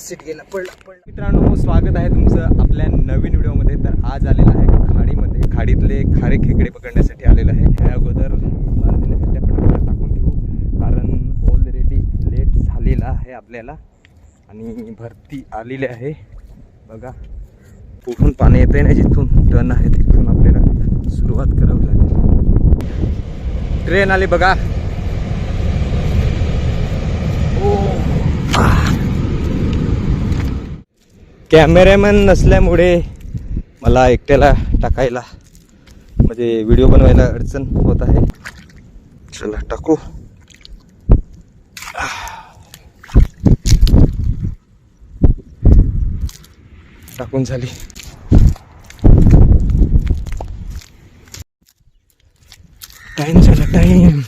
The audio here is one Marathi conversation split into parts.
सीट गेला, पडला. मित्रांनो, स्वागत आहे तुमचं आपल्या नवीन व्हिडिओमध्ये. तर आज आलेला आहे खाडीमध्ये, खाडीतले खारे खेकडे पकडण्यासाठी आलेलं आहे. ह्या अगोदर बांधलेल्या आहेत त्या पटापट टाकून घेऊ, कारण ऑलरेडी लेट झालेला आहे आपल्याला आणि भरती आलेली आहे. बघा कुठून पाणी येत आहे ना, जिथून टर्न आहे तिथून आपल्याला सुरुवात करावी लागेल. ट्रेन आली बघा. कॅमेरामॅन नसल्यामुळे मला एकट्याला टाकायला म्हणजे व्हिडिओ बनवायला अडचण होत आहे. चला टाकू. टाकून झाली. टाइम झाला, टाइम.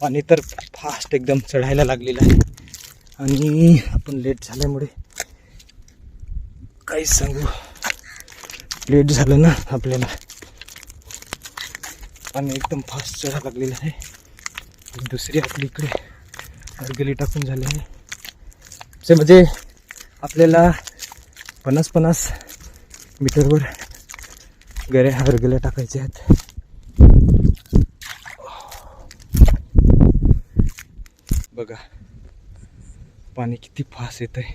पाणी तर फास्ट एकदम चढायला लागलेलं आहे आणि आपण लेट झाल्यामुळे काहीच सांगू. लेट झालं ना आपल्याला. पाणी एकदम फास्ट चढायला लागलेलं आहे. दुसरी आपली इकडे अर्गली टाकून झाले आहे. ते म्हणजे आपल्याला 50-50 मीटरवर गऱ्या अर्गल्या टाकायच्या आहेत. बघा पाणी किती फास्ट येत आहे.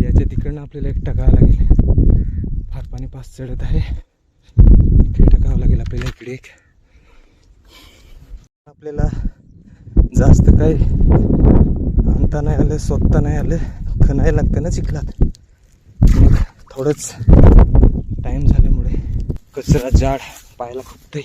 याच्या तिकडनं आपल्याला एक टाकावं लागेल. फार पाणी फास्ट चढत आहे. इकडे टाकावं लागेल आपल्याला. इकडे एक. आपल्याला जास्त काही आणता नाही आलं, स्वतः नाही आलं, खणायला लागतं ना चिखलात. मग थोडंच टाइम झाल्यामुळे कचरा जाड पायाला खुपतंय.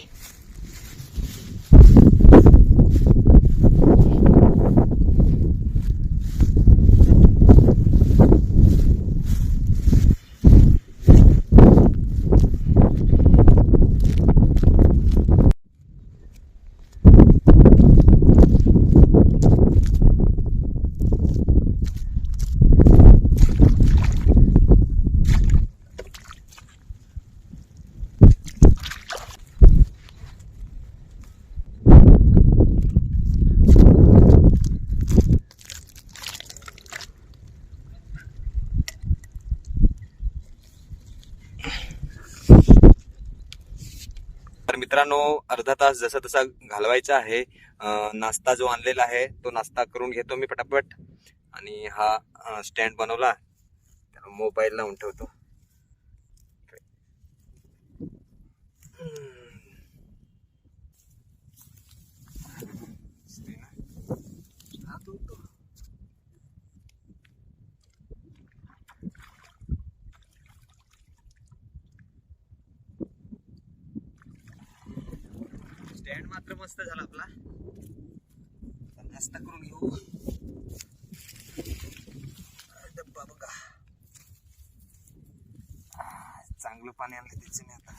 तर मित्रांनो, अर्धा तास जसा तसा घालवायचा आहे. नाश्ता जो आणलेला आहे तो नाश्ता करून घेतो मी पटापट. आणि हा स्टँड बनवला, त्याला मोबाईल लावून ठेवतो. स्टँड मात्र मस्त झाला आपला. नाश्ता करून घेऊ. डब्बा बघा, चांगलं पाणी आणलं त्याचं मी आता.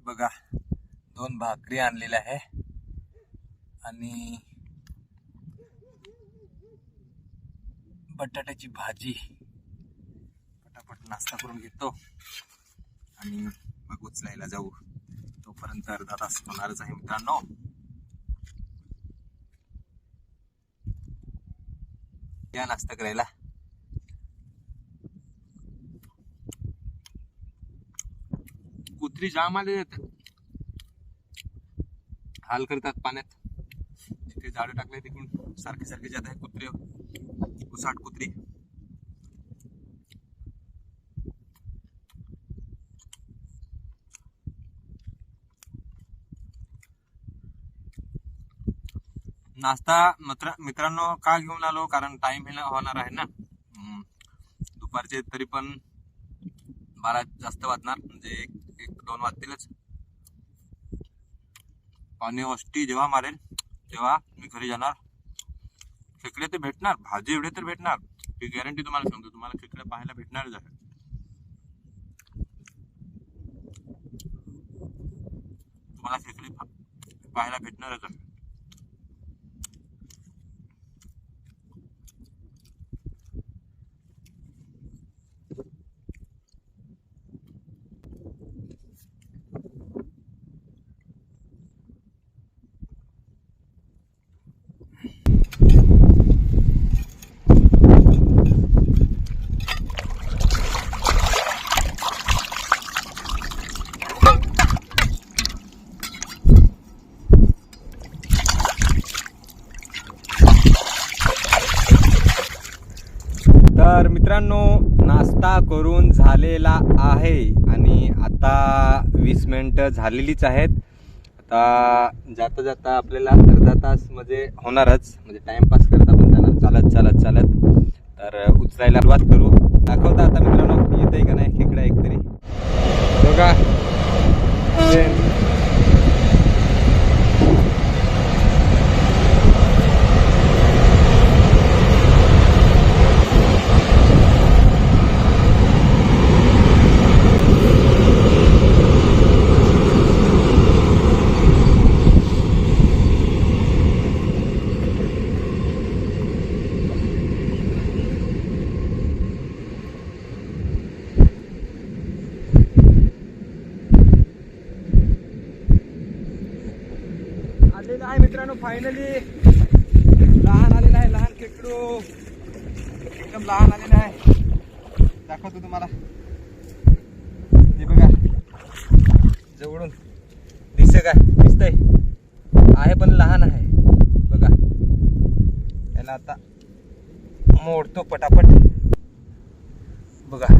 बघा 2 भाकरी आणलेल्या आहे आणि बटाट्याची भाजी. पटापट नाश्ता करून घेतो आणि मग उचलायला जाऊ. तोपर्यंत अर्धा तास होणारच आहे मित्रांनो. या नाश्ता करायला. कुत्री जाम आले, हाल करतात पाण्यात. तिथे झाडं टाकले तिकडून सारखे सारखे जात आहे कुत्रे, उसाट कुत्री. नाश्ता मित्रांनो का घेऊन आलो, कारण टाइम होणार आहे ना दुपारचे, तरी पण 12 जास्त वाजणार, म्हणजे 1-2 वाजतीलच. पाणी औष्टी जेव्हा मारेल तेव्हा मी घरी जाणार. खेकडे ते भेटणार, भाजी एवढे तर भेटणार, ही गॅरंटी तुम्हाला सांगतो. तुम्हाला खेकडे पाहायला भेटणारच आहे. तुम्हाला खेकडे पाहायला भेटणारच आहे. तर मित्रांनो, नाश्ता करून झालेला आहे आणि आता 20 मिनिटं झालेलीच आहेत. आता जाता जाता आपल्याला अर्धा तास म्हणजे होणारच, म्हणजे टाइमपास करता पण जाणार चालत चालत चालत. तर उचलायला सुरुवात करू. दाखवता आता मित्रांनो येतंय का नाही खेकडा एक तरी बघा. आलेला आहे मित्रांनो, फायनली लहान आलेला आहे. लहान खेकडू एकदम लहान आलेला आहे. दाखवतो तुम्हाला, हे बघा जवळून दिसतंय आहे पण लहान आहे बघा. याला आता मोडतो पटापट बघा.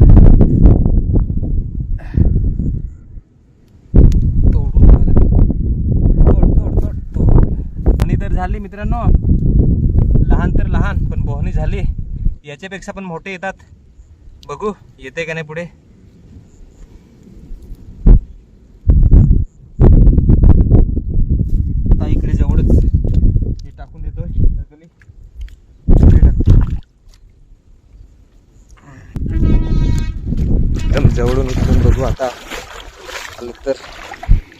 झाली मित्रांनो, लहान तर लहान पण बोहणी झाली. याच्यापेक्षा पण मोठे येतात, बघू येते का नाही पुढे. आता इकडे जवळच हे टाकून देतोय सगळी, एकदम जवळून उचलून बघू. आता आलं तर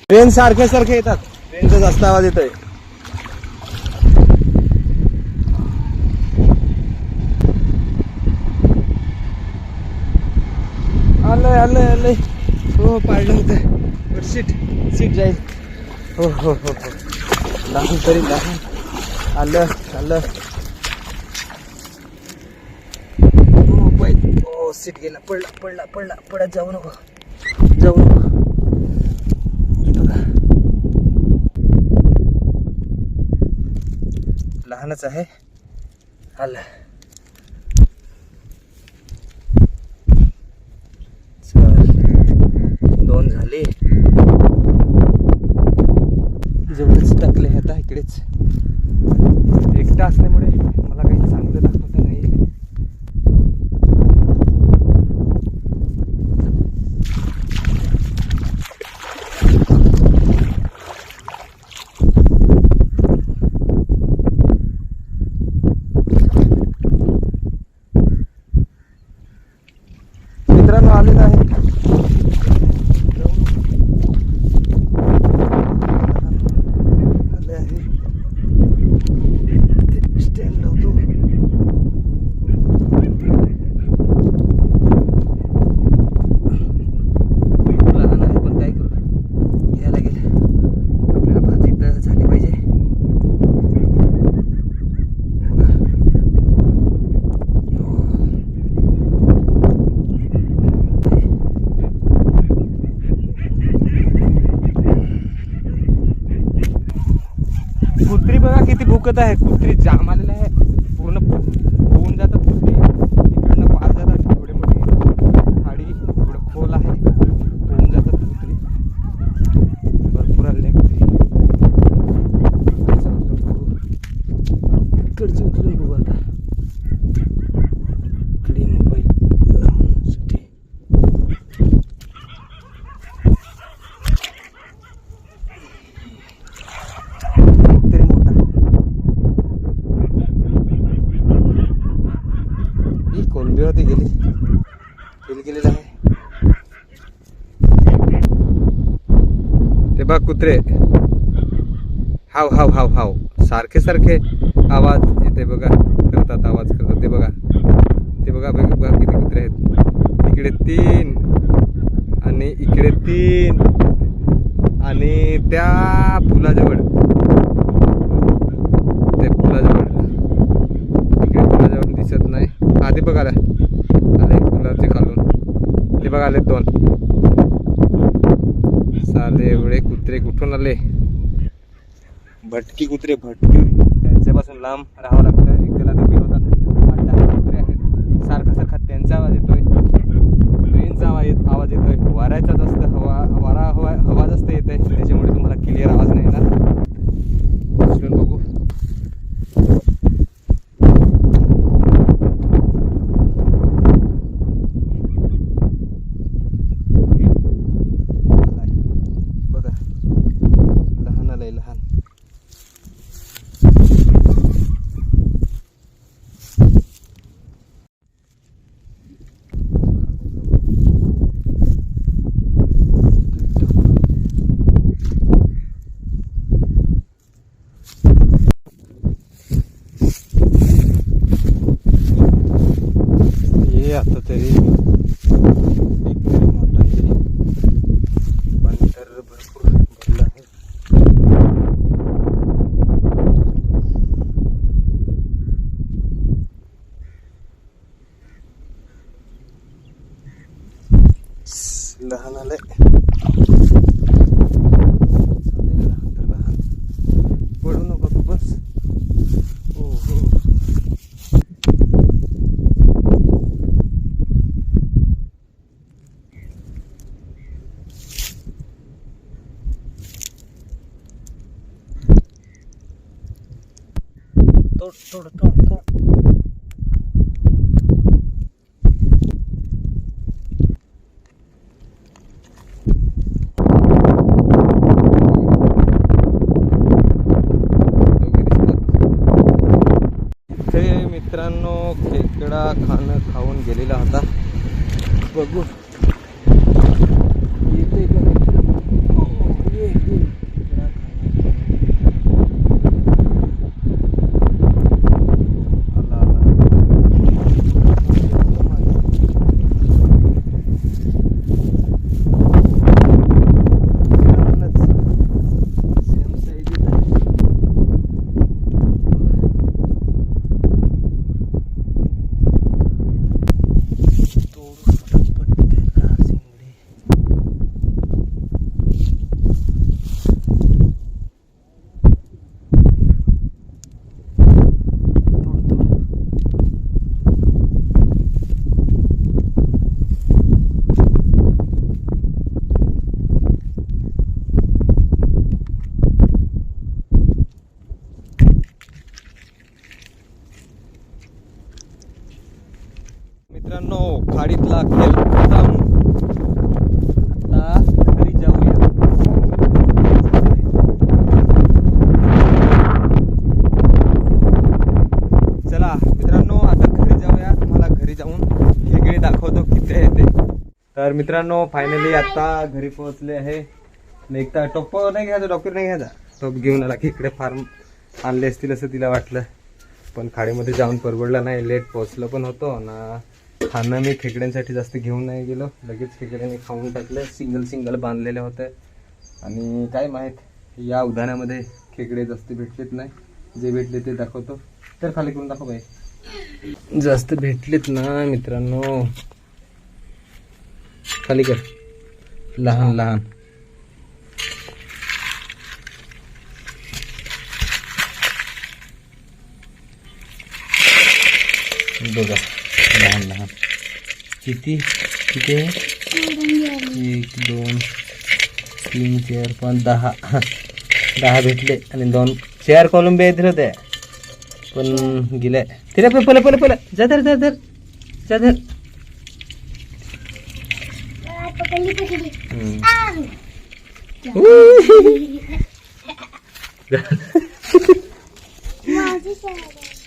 ट्रेन सारखे येतात, ट्रेनचा जास्त आवाज येतोय. आलंय हो, पाडलं होतं. सीट जाईल. हो हो हो हो, लहान तरी लहान. आलं हो, सीट गेला. पडला जाऊ नको. लहानच आहे. आलं. दोन झाले, जवळच टाकले. आता इकडेच एकटा असल्यामुळे मला काही चांगलं दाखवत नाही. मित्रांनो आलेला आहे. कुत्री बघा किती भुकत आहे. कुत्री जाम आलेला आहे, पूर्ण होऊन जातात कुत्री. इकडनं पार जातात, एवढी मोठी खाडी, एवढं खोल आहे, होऊन जातात कुत्री. भरपूर आलेले आहे कुत्री. इकडची उचलून बघू आता. इकडे मोबाईल लावण्यासाठी तरी मोठा ही कोंबडी गेली गेलेला आहे. ते बघ कुत्रे हाव हाव हाव हाव सारखे सारखे आवाज येते बघा, करतात आवाज करतात. ते बघा बघा किती कुत्रे आहेत. इकडे 3 आणि इकडे 3 आणि त्या फुलाजवळ इकडे फुलाजवळ दिसत नाही. हा ते बघा आले फुलाचे खालून. ते बघा आले 2 साले. एवढे कुत्रे कुठून आले? भटकी कुत्रे त्यांच्यापासून लांब राहावं लागतं. एकदा ते होतात 8-10 कुत्रे आहेत. सारखा त्यांचा आवाज येतोय, ट्रेनचा आवाज येतोय, वाऱ्याचा जास्त हवा जास्त येते, त्याच्यामुळे तुम्हाला क्लिअर आवाज नाही येणार. उचलून बघू. बघा लहान आलंय लहान. आता तरी एक मोठा आहे, बंदर भरपूर भरला आहे. लहान आलंय. लहान तर लहान, पडू नको तू बस. हो हो तोड. इथे मित्रांनो खेकडा खाऊन गेलेला होता. बघू येते का नाही. मित्रांनो खाडीतला खेळ खतम. आता घरी जाऊया. चला मित्रांनो आता घरी जाऊया. तुम्हाला घरी जाऊन खेकडे दाखवतो किती आहे ते. तर मित्रांनो फायनली आता घरी पोहोचले आहे. एकटा टोप नाही घ्यायचा, डॉक्टर नाही घ्यायचा, टोप घेऊन आला. खेकडे फार्म आणले असतील असं तिला वाटलं, पण खाडीमध्ये जाऊन परवडला नाही. लेट पोहोचलो पण होतो ना. खाणं मी खेकड्यांसाठी जास्त घेऊन नाही गेलो, लगेच खेकड्याने खाऊन टाकले. सिंगल बांधलेले होते. आणि काय माहीत या उद्यानामध्ये खेकडे जास्त भेटलेत नाही. जे भेटले ते दाखवतो. तर खाली करून दाखव बाई. जास्त भेटलेत ना मित्रांनो. खाली कर. लहान लहान बघा, लहान लहान किती किती आहे. 1 2 3 4 5 10 भेटले. आणि 2 4 कोलंबी आहेत होते. पण गेलाय तिला पहिले जा धर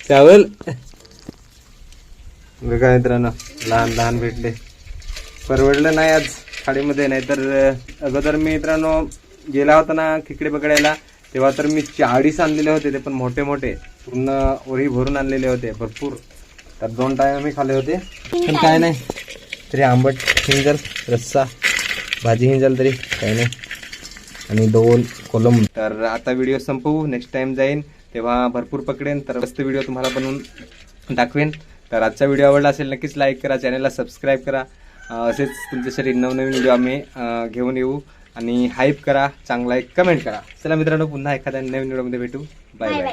चावल बघा मित्रांनो, लहान भेटले. परवडलं नाही आज खाडीमध्ये. नाहीतर अगोदर मी मित्रांनो गेला होता ना खेकडे पकडायला, तेव्हा तर मी 40 आणलेले होते. ते पण मोठे पूर्ण ओरी भरून आणलेले होते भरपूर. तर 2 टाइम मी खाल्ले होते. पण काय नाही तरी आंबट हिंजल रस्सा, भाजी हिंजल तरी काय नाही. आणि 2 कोलंब. तर आता व्हिडिओ संपवू. नेक्स्ट टाइम जाईन तेव्हा भरपूर पकडेन. तर मस्त व्हिडिओ तुम्हाला बनवून दाखवेन. तर आजचा व्हिडिओ आवडला असेल नक्कीच लाईक करा, चॅनलला सबस्क्राईब करा. असेच तुमच्यासाठी नवनवीन व्हिडिओ आम्ही घेऊन येऊ. आणि हाईप करा, चांगला एक कमेंट करा. चला मित्रांनो, पुन्हा एखाद्या नवीन व्हिडिओमध्ये भेटू. Bye bye.